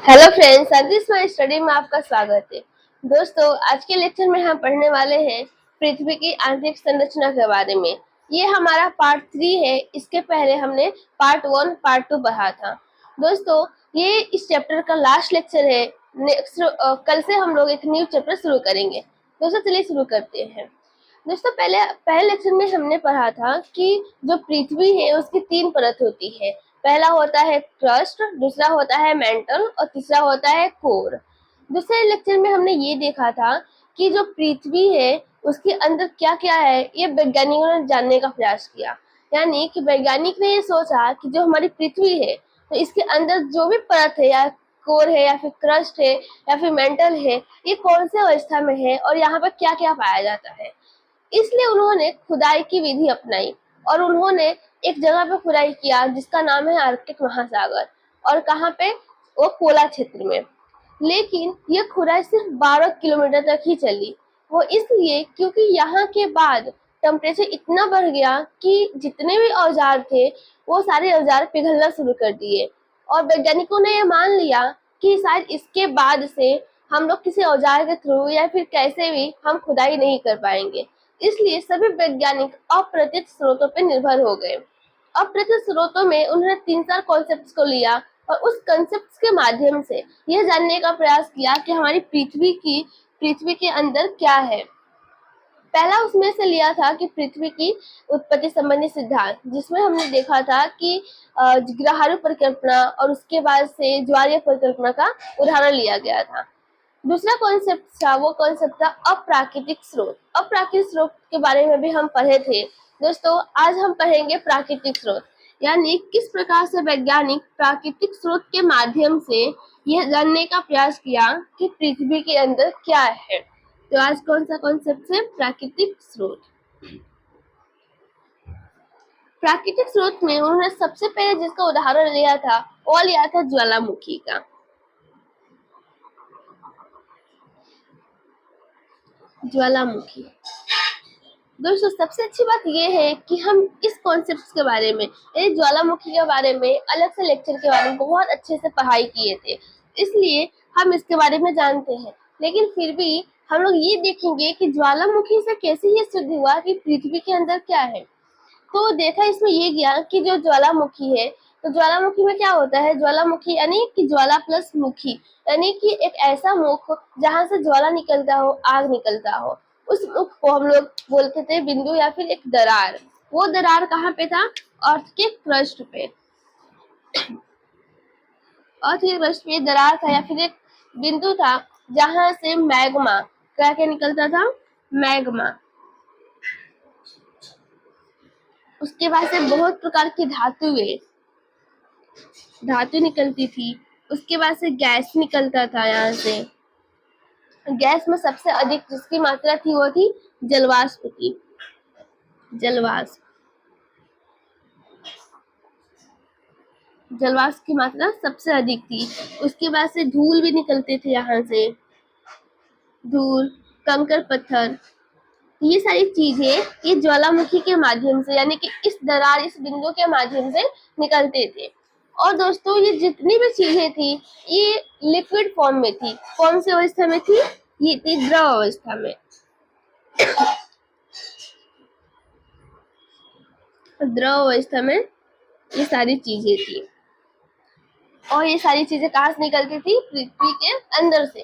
Hello friends, संदिस my study में आपका स्वागत है। दोस्तों, आज के लेक्चर में हम पढ़ने वाले हैं पृथ्वी की आंतरिक संरचना के बारे में। ये हमारा पार्ट 3 है। इसके पहले हमने पार्ट 1 पार्ट 2 पढ़ा था। दोस्तों, ये इस चैप्टर का लास्ट लेक्चर है। नेक्स्ट कल से हम लोग एक न्यू चैप्टर शुरू करेंगे। दोस्तों, चलिए शुरू करते हैं। दोस्तों, पहले लेक्चर में हमने पढ़ा था कि जो पृथ्वी है उसकी 3 परत होती है। पहला होता है क्रस्ट, दूसरा होता है मेंटल और तीसरा होता है कोर। दूसरे लेक्चर में हमने ये देखा था कि जो पृथ्वी है उसके अंदर क्या क्या है, ये वैज्ञानिकों ने जानने का प्रयास किया। यानी कि वैज्ञानिक ने ये सोचा कि जो हमारी पृथ्वी है तो इसके अंदर जो भी परत है या कोर है या फिर क्रस्ट है या फिर मेंटल है, ये कौन से अवस्था में है और यहाँ पर क्या क्या पाया जाता है। इसलिए उन्होंने खुदाई की विधि अपनाई और उन्होंने एक जगह पे खुदाई किया जिसका नाम है आर्कटिक महासागर। और कहाँ पे? वो कोला क्षेत्र में। लेकिन ये खुदाई सिर्फ 12 किलोमीटर तक ही चली। वो इसलिए क्योंकि यहाँ के बाद टेम्परेचर इतना बढ़ गया कि जितने भी औजार थे वो सारे औजार पिघलना शुरू कर दिए। और वैज्ञानिकों ने ये मान लिया कि शायद इसके बाद से हम लोग किसी औजार के थ्रू या फिर कैसे भी हम खुदाई नहीं कर पाएंगे। इसलिए सभी वैज्ञानिक अप्रत्यक्ष स्रोतों पर निर्भर हो गए। अप्रत्यक्ष स्रोतों में उन्होंने 3-4 कॉन्सेप्ट्स को लिया और उस कॉन्सेप्ट्स के माध्यम से यह जानने का प्रयास किया कि हमारी पृथ्वी के अंदर क्या है। पहला उसमें से लिया था कि पृथ्वी की उत्पत्ति संबंधी सिद्धांत, जिसमें हमने देखा था कि ग्रहाणु परिकल्पना और उसके बाद से ज्वारीय परिकल्पना का उदाहरण लिया गया था। दूसरा कॉन्सेप्ट था, वो कॉन्सेप्ट था अप्राकृतिक स्रोत। अप्राकृतिक स्रोत के बारे में भी हम पढ़े थे। दोस्तों, आज हम पढ़ेंगे प्राकृतिक स्रोत, यानी किस प्रकार से वैज्ञानिक प्राकृतिक स्रोत के माध्यम से यह जानने का प्रयास किया कि पृथ्वी के अंदर क्या है। तो आज कौन सा कॉन्सेप्ट है? प्राकृतिक स्रोत। प्राकृतिक स्रोत में उन्होंने सबसे पहले जिसका उदाहरण लिया था वो लिया था ज्वालामुखी का। ज्वालामुखी। दोस्तों, सबसे अच्छी बात यह है कि हम इस कॉन्सेप्ट के बारे में, ज्वालामुखी के बारे में अलग से लेक्चर के बारे में बहुत अच्छे से पढ़ाई किए थे, इसलिए हम इसके बारे में जानते हैं। लेकिन फिर भी हम लोग ये देखेंगे कि ज्वालामुखी से कैसे ये सिद्ध हुआ कि पृथ्वी के अंदर क्या है। तो देखा इसमें ये गया कि जो ज्वालामुखी है, तो ज्वालामुखी में क्या होता है? ज्वालामुखी यानी कि ज्वाला प्लस मुखी, यानी कि एक ऐसा मुख जहां से ज्वाला निकलता हो, आग निकलता हो। उस मुख को हम लोग बोलते थे बिंदु या फिर एक दरार। वो दरार कहाँ पे था? अर्थ के क्रस्ट पे। अर्थ के क्रस्ट पे दरार था या फिर एक बिंदु था जहां से मैग्मा, क्या क्या निकलता था? मैग्मा। उसके बाद से बहुत प्रकार की धातु निकलती थी। उसके बाद से गैस निकलता था। यहाँ से गैस में सबसे अधिक जिसकी मात्रा थी वो थी जलवाष्प की। जलवाष्प की मात्रा सबसे अधिक थी। उसके बाद से धूल भी निकलते थे। यहाँ से धूल, कंकड़ पत्थर, ये सारी चीजें ये ज्वालामुखी के माध्यम से, यानी कि इस दरार, इस बिंदु के माध्यम से निकलते थे। और दोस्तों, ये जितनी भी चीजें थी ये लिक्विड फॉर्म में थी। कौन सी अवस्था में थी? ये थी द्रव अवस्था में। द्रव अवस्था में ये सारी चीजें थी। और ये सारी चीजें कहाँ से निकलती थी? पृथ्वी के अंदर से।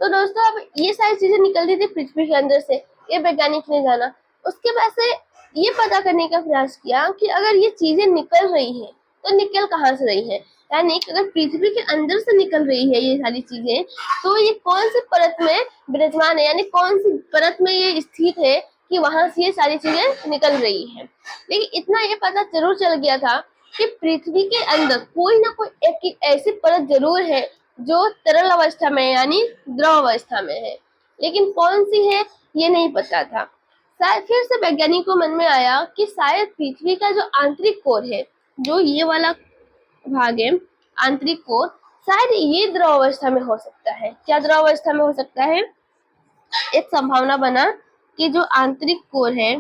तो दोस्तों, अब ये सारी चीजें निकलती थी पृथ्वी के अंदर से, ये वैज्ञानिक ने जाना। उसके बाद से ये पता करने का प्रयास किया कि अगर ये चीजें निकल रही हैं तो निकल कहाँ से रही है। यानी कि अगर पृथ्वी के अंदर से निकल रही है ये सारी चीजें, तो ये कौन सी परत में विराजमान है, यानी कौन सी परत में ये स्थित है कि वहां से ये सारी चीजें निकल रही है। लेकिन इतना ये पता जरूर चल गया था कि पृथ्वी के अंदर कोई ना कोई एक ऐसी परत जरूर है जो तरल अवस्था में यानी द्रव अवस्था में है। लेकिन कौन सी है ये नहीं पता था। शायद फिर से वैज्ञानिकों को मन में आया कि शायद पृथ्वी का जो आंतरिक कोर है, जो ये वाला भाग है आंतरिक कोर, शायद ये द्रव अवस्था में हो सकता है। क्या द्रव अवस्था में हो सकता है? एक संभावना बना कि जो आंतरिक कोर है,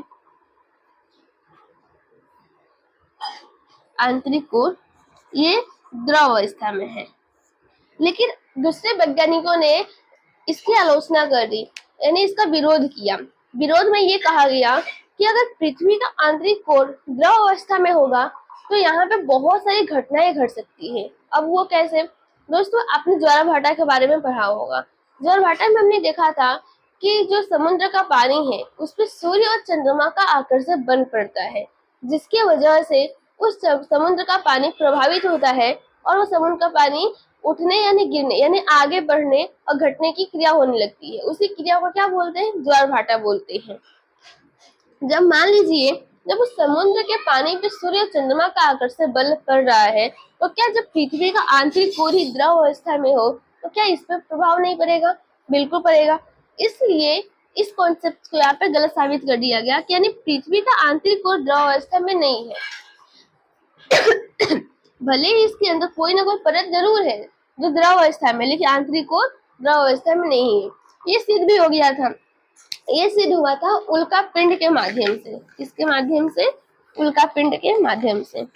आंतरिक कोर, ये द्रव अवस्था में है। लेकिन दूसरे वैज्ञानिकों ने इसकी आलोचना कर दी, यानी इसका विरोध किया। विरोध में ये कहा गया कि अगर पृथ्वी का आंतरिक कोर द्रव अवस्था में होगा तो यहाँ पे बहुत सारी घटनाएं घट सकती है। अब वो कैसे? दोस्तों, आपने ज्वारभाटा के बारे में पढ़ा होगा। ज्वारभाटा में हमने देखा था कि जो समुद्र का पानी है उस पर सूर्य और चंद्रमा का आकर्षण बल पड़ता है, जिसकी वजह से उस समुद्र का पानी प्रभावित होता है और वो समुद्र का पानी उठने यानी गिरने यानी आगे बढ़ने और घटने की क्रिया होने लगती है। उसी क्रिया को क्या बोलते हैं? ज्वारभाटा बोलते हैं। जब मान लीजिए जब उस समुद्र के पानी पे सूर्य और चंद्रमा का आकर्षण बल पड़ रहा है, तो क्या जब पृथ्वी का आंतरिक कोर ही द्रव अवस्था में हो तो क्या इस पर प्रभाव नहीं पड़ेगा? बिल्कुल पड़ेगा। इसलिए इस कॉन्सेप्ट को यहाँ पे गलत साबित कर दिया गया कि यानी पृथ्वी का आंतरिक कोर द्रव अवस्था में नहीं है। भले ही इसके अंदर कोई ना कोई परत जरूर है जो द्रव अवस्था में, लेकिन आंतरिक कोर द्रव अवस्था में नहीं है। ये सिद्ध भी हो गया था। ये सिद्ध हुआ था उल्का पिंड के माध्यम से। किसके माध्यम से? उल्का पिंड के माध्यम से।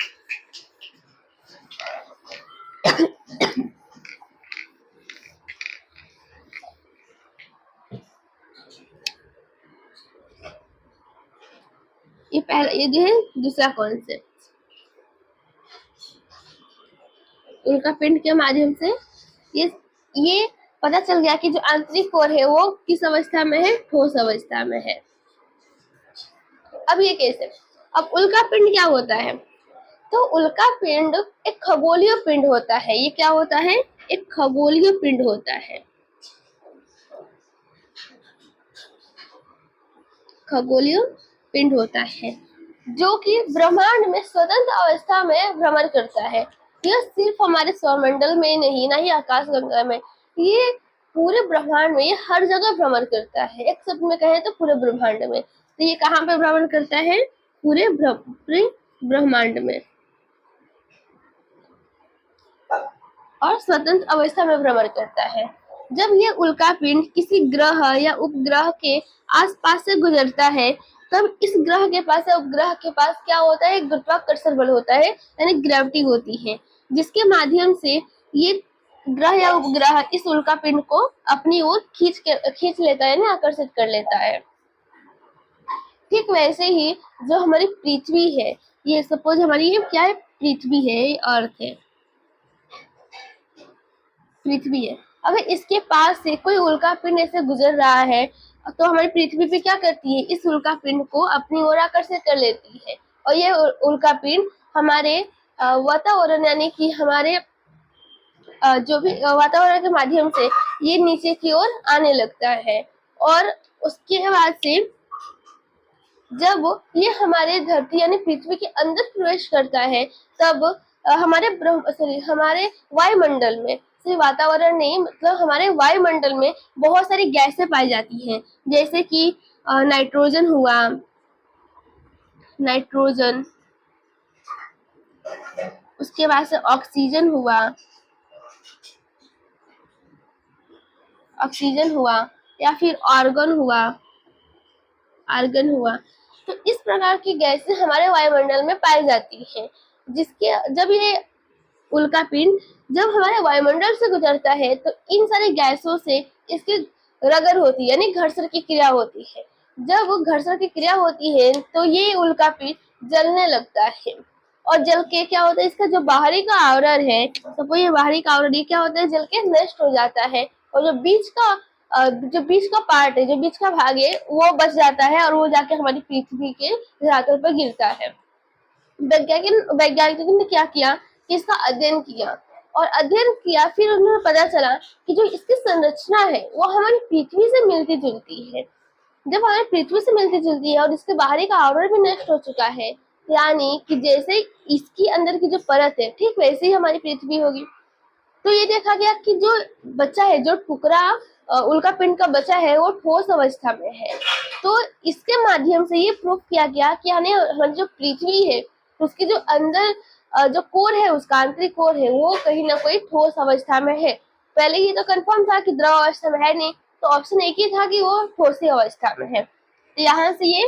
ये पहला, ये जो है दूसरा कॉन्सेप्ट, उल्का पिंड के माध्यम से ये पता चल गया कि जो आंतरिक कोर है वो किस अवस्था में है? ठोस अवस्था में है। अब ये कैसे? अब उल्का पिंड क्या होता है? तो उल्का पिंड एक खगोलीय पिंड होता है। ये क्या होता है? एक खगोलीय पिंड होता है। खगोलीय पिंड होता है जो कि ब्रह्मांड में स्वतंत्र अवस्था में भ्रमण करता है। यह सिर्फ हमारे सौरमंडल में नहीं, ना ही आकाशगंगा में, ये पूरे ब्रह्मांड में, ये हर जगह भ्रमण करता है। एक शब्द में कहें तो पूरे ब्रह्मांड में। तो ये कहाँ पे भ्रमण करता है? पूरे ब्रह्मांड में, और स्वतंत्र अवस्था में भ्रमण करता है। जब ये उल्का पिंड किसी ग्रह या उपग्रह के आसपास से गुजरता है तब इस ग्रह के पास या उपग्रह के पास क्या होता है? गुरुत्वाकर्षण बल होता है, यानी ग्रेविटी होती है, जिसके माध्यम से ये ग्रह या उपग्रह इस उल्का पिंड को अपनी ओर खींच लेता है, ना आकर्षित कर लेता है। ठीक वैसे ही जो हमारी पृथ्वी है, ये सपोज हमारी ये क्या है? पृथ्वी है, ये अर्थ है, पृथ्वी है। अगर इसके पास से कोई उल्का पिंड ऐसे गुजर रहा है तो हमारी पृथ्वी पे क्या करती है? इस उल्का पिंड को अपनी ओर आकर्षित कर लेती है, और ये उल्का पिंड हमारे वातावरण यानी कि हमारे जो भी वातावरण के माध्यम से ये नीचे की ओर आने लगता है। और उसके बाद से जब ये हमारे धरती यानी पृथ्वी के अंदर प्रवेश करता है तब हमारे वायुमंडल में, सिर्फ वातावरण नहीं, मतलब हमारे वायुमंडल में बहुत सारी गैसें पाई जाती हैं, जैसे कि नाइट्रोजन हुआ, नाइट्रोजन, उसके बाद से ऑक्सीजन हुआ, या फिर आर्गन हुआ। तो इस प्रकार की गैसें हमारे वायुमंडल में पाई जाती हैं, जिसके जब ये उल्का पिंड जब हमारे वायुमंडल से गुजरता है तो इन सारी गैसों से इसकी रगड़ होती है, यानी घर्षण की क्रिया होती है। जब घर्षण की क्रिया होती है तो ये उल्का पिंड जलने लगता है, और जल के क्या होता है? इसका जो बाहरी का आवरण है, तो ये बाहरी का आवरण ये क्या होता है? जल के नष्ट हो जाता है, और जो बीच का पार्ट है, जो बीच का भाग है, वो बच जाता है और वो जाके हमारी पृथ्वी के धरातल पर गिरता है। वैज्ञानिकों ने क्या किया कि इसका अध्ययन किया, और अध्ययन किया फिर उन्हें पता चला कि जो इसकी संरचना है वो हमारी पृथ्वी से मिलती जुलती है। जब हमारी पृथ्वी से मिलती जुलती है और इसके बाहरी का आवरण भी नष्ट हो चुका है, यानी कि जैसे इसकी अंदर की जो परत है ठीक वैसे ही हमारी पृथ्वी होगी। तो ये देखा गया कि जो बचा है, जो टुकड़ा उल्का पिंड का बचा है, वो ठोस अवस्था में है। तो इसके माध्यम से ये प्रूफ किया गया कि यानी हमारी जो पृथ्वी है उसकी जो अंदर जो कोर है, उसका आंतरिक कोर है, वो कहीं ना कोई ठोस अवस्था में है। पहले ये तो कंफर्म था कि द्रव अवस्था में है नहीं, तो ऑप्शन एक ही था कि वो ठोस अवस्था में है। तो यहाँ से ये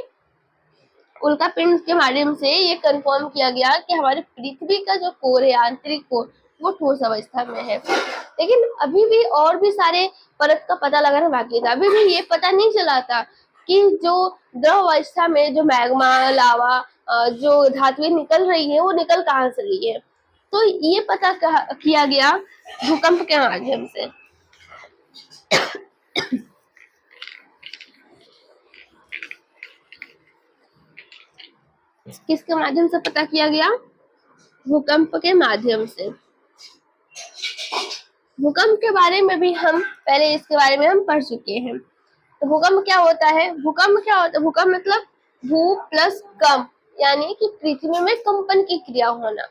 उल्का पिंड के माध्यम से ये कंफर्म किया गया कि हमारी पृथ्वी का जो कोर है, आंतरिक कोर, वो ठोस अवस्था में है। लेकिन अभी भी और भी सारे परत का पता लगाना बाकी था। अभी भी ये पता नहीं चला था कि जो द्रव अवस्था में जो मैग्मा, लावा, जो धातुएं निकल रही है वो निकल कहाँ से रही है। तो ये पता किया गया भूकंप के माध्यम से। किसके माध्यम से पता किया गया? भूकंप के माध्यम से। भूकंप के बारे में भी हम पहले इसके बारे में हम पढ़ चुके हैं। तो भूकंप क्या होता है? भूकंप क्या होता है? भूकंप मतलब भू प्लस कंप, यानी कि पृथ्वी में कंपन की क्रिया होना।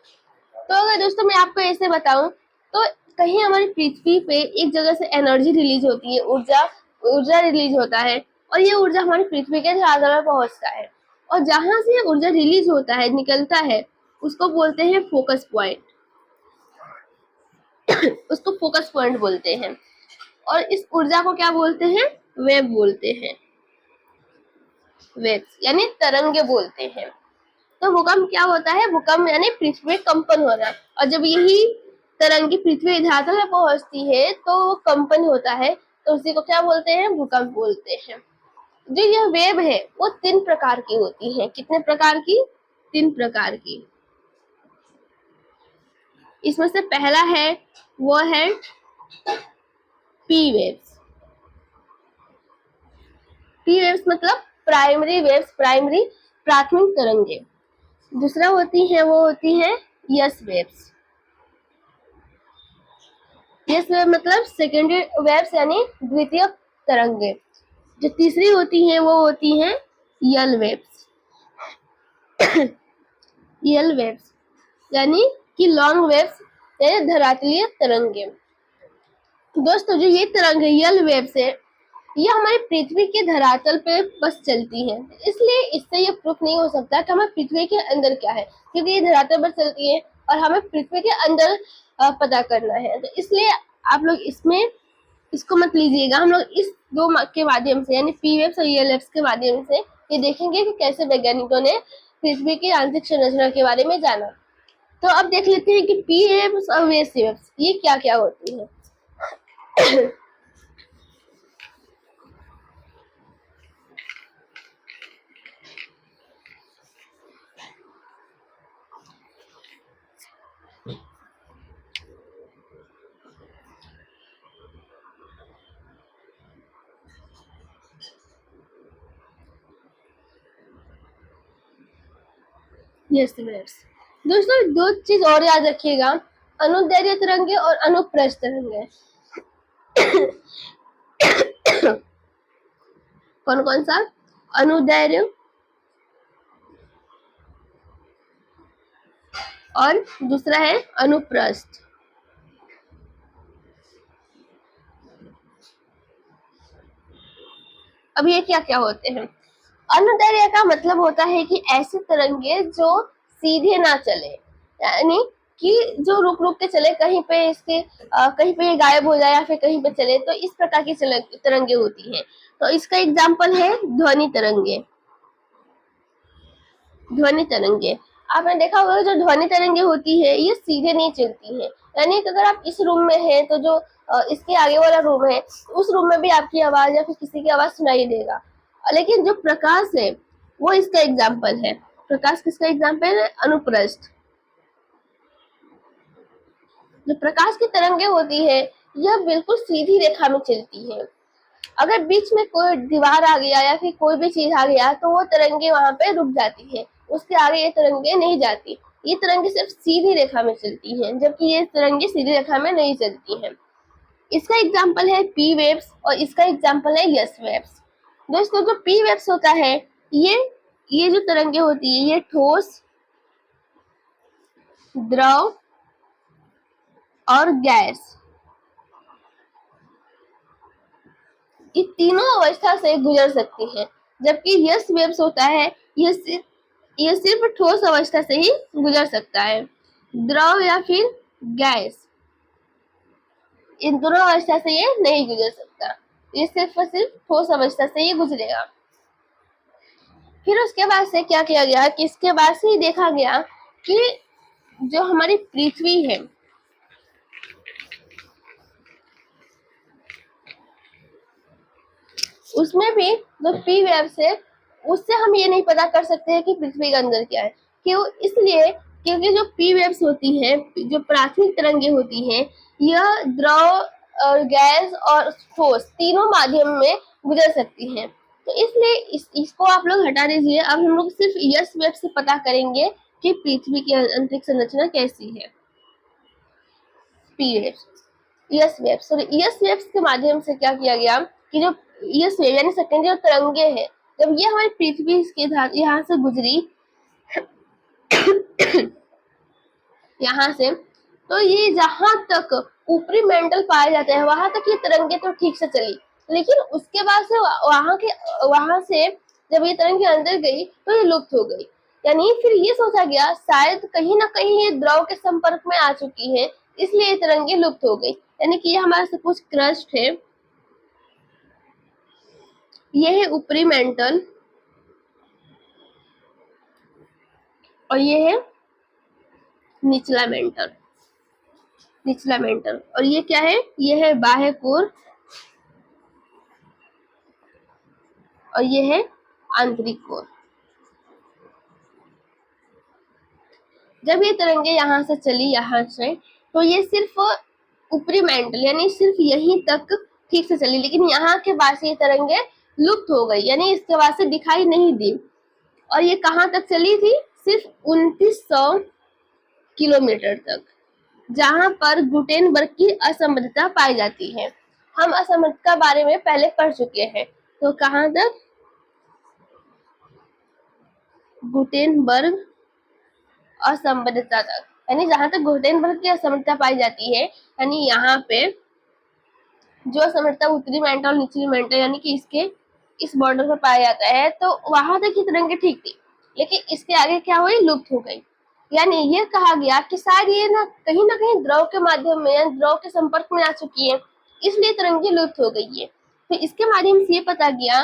तो अगर दोस्तों मैं आपको ऐसे बताऊं तो कहीं हमारी पृथ्वी पे एक जगह से एनर्जी रिलीज होती है, ऊर्जा रिलीज होता है, और ये ऊर्जा हमारी पृथ्वी के चारों में पहुंचता है, और जहां से ऊर्जा रिलीज होता है, निकलता है, उसको बोलते हैं फोकस पॉइंट। उसको फोकस पॉइंट बोलते हैं। और इस ऊर्जा को क्या बोलते हैं? वेव बोलते हैं। वेव्स यानी तरंगे बोलते हैं। तो भूकंप क्या होता है? भूकंप यानी पृथ्वी में कंपन होना, और जब यही तरंगी पृथ्वी धरातल में पहुंचती है तो वो कंपन होता है, तो उसी को क्या बोलते हैं? भूकंप बोलते हैं। जो यह वेव है वो 3 प्रकार की होती है। कितने प्रकार की? 3 प्रकार की। इसमें से पहला है वो है पी वेव्स। पी वेव्स मतलब प्राइमरी वेव्स, प्राइमरी प्राथमिक तरंगे। दूसरा होती है वो होती है यस वेव्स। यस वेव मतलब सेकेंडरी वेव्स यानी द्वितीय तरंगे। जो तीसरी होती है वो होती है यल वेव्स। यल वेव्स यानी कि लॉन्ग वेव्स यानी धरातलीय तरंगे। दोस्तों जो ये तरंग है यल वेव्स है, ये हमारी पृथ्वी के धरातल पे बस चलती है, इसलिए इससे ये प्रूफ नहीं हो सकता कि हमें पृथ्वी के अंदर क्या है, क्योंकि ये धरातल पर चलती है और हमें पृथ्वी के अंदर पता करना है। तो इसलिए आप लोग इसको मत लीजिएगा। हम लोग इस दो के माध्यम से यानी पी वेव्स और यल वेव्स के माध्यम से ये देखेंगे कि कैसे वैज्ञानिकों ने पृथ्वी की आंतरिक संरचना के बारे में जाना। तो अब देख लेते हैं कि पी वेव्स और वेस वेव्स ये क्या क्या होती है। Yes waves. दोस्तों दो चीज और याद रखिएगा, अनुदैर्घ्य तरंगे और अनुप्रस्थ तरंगे। कौन कौन सा? अनुदैर्घ्य और दूसरा है अनुप्रस्थ। अब ये क्या क्या होते हैं? अनुदैर्घ्य का मतलब होता है कि ऐसे तरंगे जो सीधे ना चले, यानी कि जो रुक रुक के चले, कहीं पे इसके कहीं पे ये गायब हो जाए या फिर कहीं पे चले, तो इस प्रकार की तरंगे होती हैं। तो इसका एग्जाम्पल है ध्वनि तरंगे। ध्वनि तरंगे आपने देखा होगा जो ध्वनि तरंगे होती है ये सीधे नहीं चलती है, यानी कि अगर आप इस रूम में हैं तो जो इसके आगे वाला रूम है उस रूम में भी आपकी आवाज या फिर किसी की आवाज सुनाई देगा। लेकिन जो प्रकाश है वो इसका एग्जाम्पल है। प्रकाश किसका एग्जाम्पल है? अनुप्रस्थ। जो प्रकाश की तरंगे होती है यह बिल्कुल सीधी रेखा में चलती है। अगर बीच में कोई दीवार आ गया या फिर कोई भी चीज आ गया तो वो तरंगे वहां पे रुक जाती है, उसके आगे ये तरंगे नहीं जाती। ये तरंगे सिर्फ सीधी रेखा में चलती हैं, जबकि ये तरंगे सीधी रेखा में नहीं चलती हैं। इसका एग्जाम्पल है पी वेव्स और इसका एग्जाम्पल है यस वेव्स। दोस्तों जो पी वेव्स होता है ये जो तरंगे होती है ये ठोस, द्रव और गैस, ये तीनों अवस्था से गुजर सकती है। जबकि यस वेव्स होता है ये सिर्फ ठोस अवस्था से ही गुजर सकता है। द्रव या फिर गैस, इन दोनों अवस्था से ये नहीं गुजर सकता, ये सिर्फ और सिर्फ ठोस अवस्था से ही गुजरेगा। फिर उसके बाद से क्या किया गया कि इसके बाद से ही देखा गया कि जो हमारी पृथ्वी है उसमें भी जो पी वेव्स है उससे हम ये नहीं पता कर सकते हैं कि पृथ्वी के अंदर क्या है। क्यों? इसलिए क्योंकि जो पी वेव्स होती हैं, जो प्राथमिक तरंगे होती हैं, यह द्रव और गैस और ठोस तीनों माध्यम में गुजर सकती हैं। तो इसलिए इसको आप लोग हटा दीजिए। अब हम लोग सिर्फ यस वेव से पता करेंगे कि पृथ्वी की अंतरिक्ष संरचना कैसी है। पी वेव्स, यस वेव्स, और यस वेव्स के माध्यम से क्या किया गया कि जो यस वेव यानी सेकेंडरी जो तरंगे हैं, जब ये हमारी पृथ्वी के यहाँ से गुजरी यहाँ से, तो ये जहां तक ऊपरी मेंटल पाए जाते हैं वहां तक ये तरंगे तो ठीक से चली, लेकिन उसके बाद से वहां से जब ये तरंगे अंदर गई तो ये लुप्त हो गई। यानी फिर ये सोचा गया शायद कहीं ना कहीं ये द्रव के संपर्क में आ चुकी है, इसलिए ये तरंगे लुप्त हो गई। यानी कि ये हमारा सब कुछ क्रस्ट है, ये है ऊपरी मेंटल और ये है निचला मेंटल, निचला मेंटल, और ये क्या है? ये है बाह्य कोर और ये है आंतरिक कोर। जब ये तरंगे यहाँ से चली यहाँ से, तो ये सिर्फ ऊपरी मेंटल यानी सिर्फ यहीं तक ठीक से चली, लेकिन यहाँ के बाद से ये तरंगे लुप्त हो गई, यानी इसके बाद से दिखाई नहीं दी। और ये कहाँ तक चली थी? सिर्फ 2900 किलोमीटर तक, जहां पर गुटेनबर्ग की असंबद्धता पाई जाती है। हम असंबद्धता बारे में पहले पढ़ चुके हैं। तो कहां तक? गुटेनबर्ग असंबद्धता तक, यानी जहां तक गुटेनबर्ग की असंबद्धता पाई जाती है, यानी यहाँ पे जो असमर्थता उत्तरी मेंटल और निचली मेंटल यानी कि इसके इस बॉर्डर पर पाया जाता है, तो वहां तक की तरंगे ठीक थी, लेकिन इसके आगे क्या हुई? लुप्त हो गई। यानी ये कहा गया कि शायद ये ना कहीं द्रव के माध्यम में या द्रव के संपर्क में आ चुकी है, इसलिए तरंगे लुप्त हो गई है। तो इसके माध्यम से ये पता गया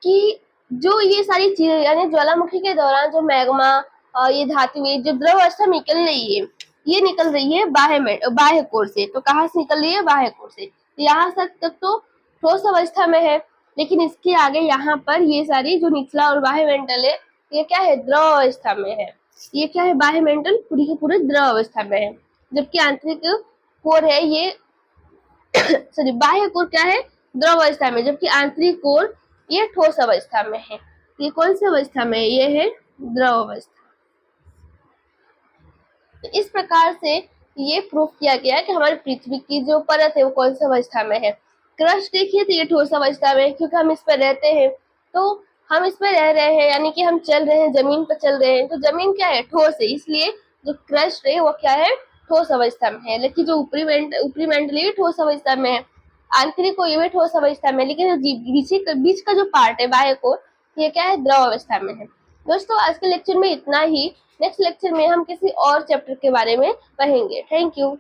कि जो ये सारी चीजें यानी ज्वालामुखी के दौरान जो मैग्मा और ये धातुएं जो द्रव अवस्था निकल रही है, ये निकल रही है बाह्य कोर से। तो कहाँ से निकल रही है? बाह्य कोर से। यहाँ तक तो ठोस अवस्था में है, लेकिन इसके आगे यहाँ पर ये सारी जो निचला और बाह्य मेंटल है, ये क्या है? द्रव अवस्था में है। ये क्या है? बाह्य मेंटल पूरी की पूरी द्रव अवस्था में है, जबकि आंतरिक कोर है ये सॉरी बाह्य कोर क्या है? द्रव अवस्था में, जबकि आंतरिक कोर ये ठोस अवस्था में है। ये कौन सी अवस्था में है? ये है द्रव अवस्था। तो इस प्रकार से ये प्रूफ किया गया कि हमारी पृथ्वी की जो परत है वो कौन सी अवस्था में है। क्रस्ट देखिए तो ये ठोस अवस्था में, क्योंकि हम इस पर रहते हैं, तो हम इस पर रह रहे हैं, यानी कि हम चल रहे हैं, जमीन पर चल रहे हैं, तो जमीन क्या है? ठोस है, इसलिए जो क्रस्ट है वो क्या है? ठोस अवस्था में है। लेकिन जो ऊपरी मेंटल ये ठोस अवस्था में है, आंतरिक को ये भी ठोस अवस्था में, लेकिन बीच का जो पार्ट है बाह्य को, ये क्या है? द्रव अवस्था में है। दोस्तों आज के लेक्चर में इतना ही। नेक्स्ट लेक्चर में हम किसी और चैप्टर के बारे में पढ़ेंगे। Thank you.